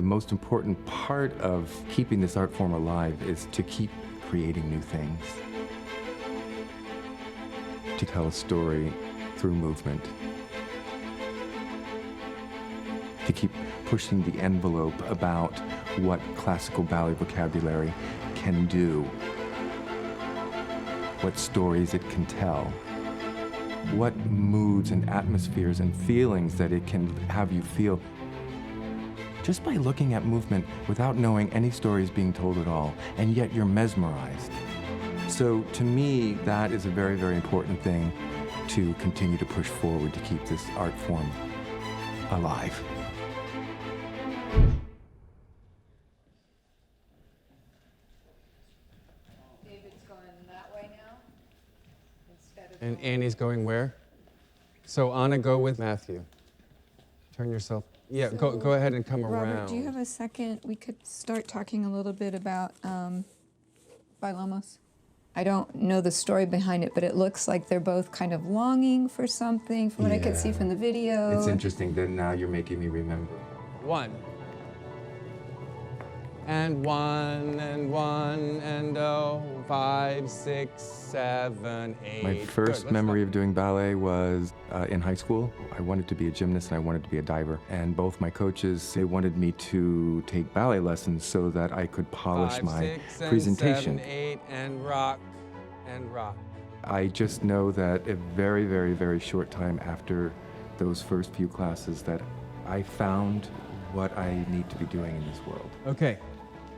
the most important part of keeping this art form alive is to keep creating new things, to tell a story through movement, to keep pushing the envelope about what classical ballet vocabulary can do, what stories it can tell, what moods and atmospheres and feelings that it can have you feel just by looking at movement without knowing any stories being told at all, and yet you're mesmerized. So to me, that is a very, very important thing to continue to push forward to keep this art form alive. David's going that way now instead of. And Annie's going where? So Anna, go with Matthew. Turn yourself. Yeah, So, go ahead and come Robert, around. do you have a second? We could start talking a little bit about Bailamos. I don't know the story behind it, but it looks like they're both kind of longing for something from what I could see from the video. It's interesting that now you're making me remember. One. And one, and oh, 5, 6, 7, 8. My first memory of doing ballet was in high school. I wanted to be a gymnast and I wanted to be a diver. And both my coaches, they wanted me to take ballet lessons so that I could polish 5, my 6, and presentation. 7, 8, and rock, and rock. I just know that a very, very, very short time after those first few classes that I found what I need to be doing in this world. Okay,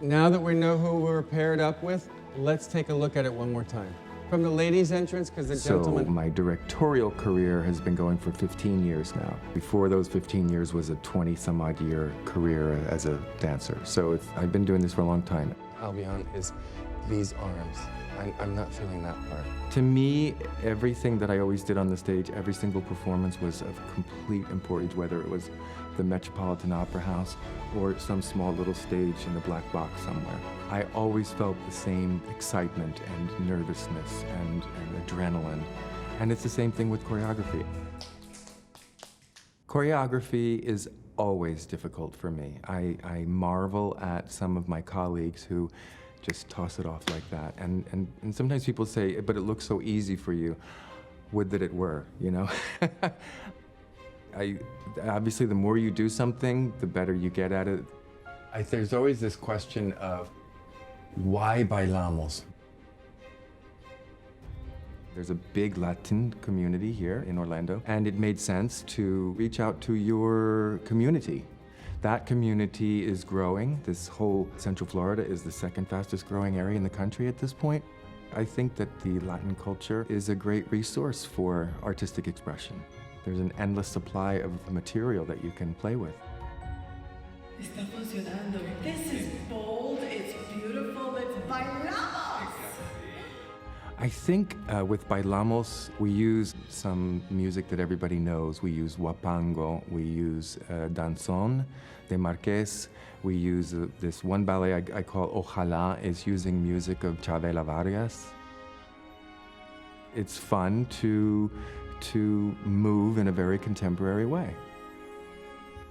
now that we know who we're paired up with, let's take a look at it one more time. From the ladies' entrance, because the gentleman... So my directorial career has been going for 15 years now. Before those 15 years was a 20-some-odd year career as a dancer. So I've been doing this for a long time. Albion is these arms. I'm not feeling that part. To me, everything that I always did on the stage, every single performance was of complete importance, whether it was the Metropolitan Opera House or some small little stage in the black box somewhere. I always felt the same excitement and nervousness and adrenaline. And it's the same thing with choreography. Choreography is always difficult for me. I marvel at some of my colleagues who just toss it off like that. And sometimes people say, but it looks so easy for you. Would that it were, you know? Obviously, the more you do something, the better you get at it. There's always this question of, why bailamos? There's a big Latin community here in Orlando, and it made sense to reach out to your community. That community is growing. This whole Central Florida is the second fastest growing area in the country at this point. I think that the Latin culture is a great resource for artistic expression. There's an endless supply of material that you can play with. Está funcionando. This is bold, it's beautiful, it's bailamos! I think with Bailamos, we use some music that everybody knows. We use huapango, we use danzón de Marqués, we use this one ballet I call Ojalá is using music of Chavela Vargas. It's fun to move in a very contemporary way.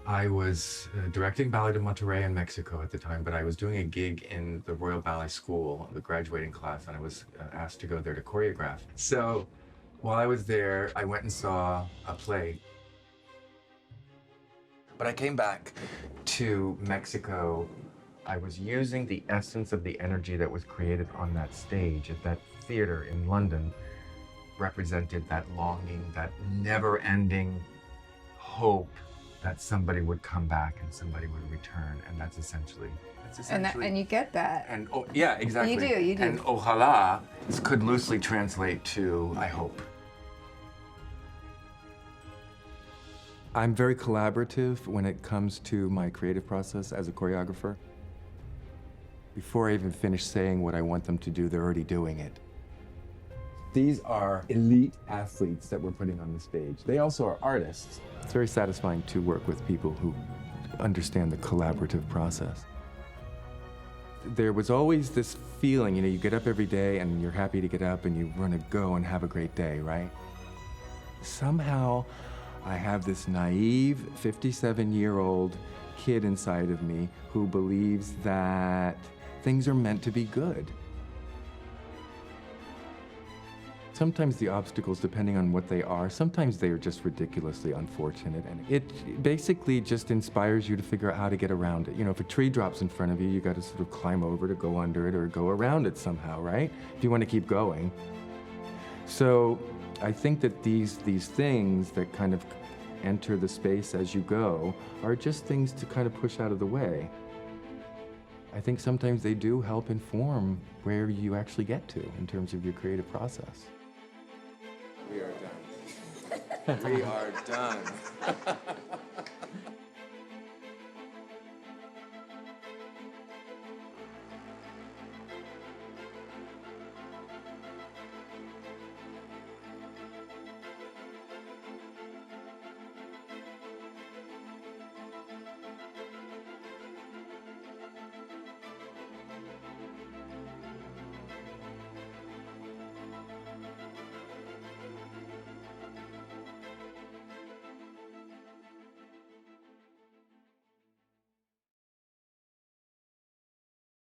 I was directing Ballet de Monterrey in Mexico at the time, but I was doing a gig in the Royal Ballet School, the graduating class, and I was asked to go there to choreograph. So while I was there, I went and saw a play. But I came back to Mexico. I was using the essence of the energy that was created on that stage at that theater in London, represented that longing, that never-ending hope that somebody would come back and somebody would return, and that's essentially. And you get that. And oh, yeah, exactly. You do. And ojalá could loosely translate to I hope. I'm very collaborative when it comes to my creative process as a choreographer. Before I even finish saying what I want them to do, they're already doing it. These are elite athletes that we're putting on the stage. They also are artists. It's very satisfying to work with people who understand the collaborative process. There was always this feeling, you know, you get up every day and you're happy to get up and you want to go and have a great day, right? Somehow, I have this naive 57-year-old kid inside of me who believes that things are meant to be good. Sometimes the obstacles, depending on what they are, sometimes they are just ridiculously unfortunate, and it basically just inspires you to figure out how to get around it. You know, if a tree drops in front of you, you got to sort of climb over to go under it or go around it somehow, right? If you want to keep going. So I think that these things that kind of enter the space as you go are just things to kind of push out of the way. I think sometimes they do help inform where you actually get to in terms of your creative process. We are done. We are done.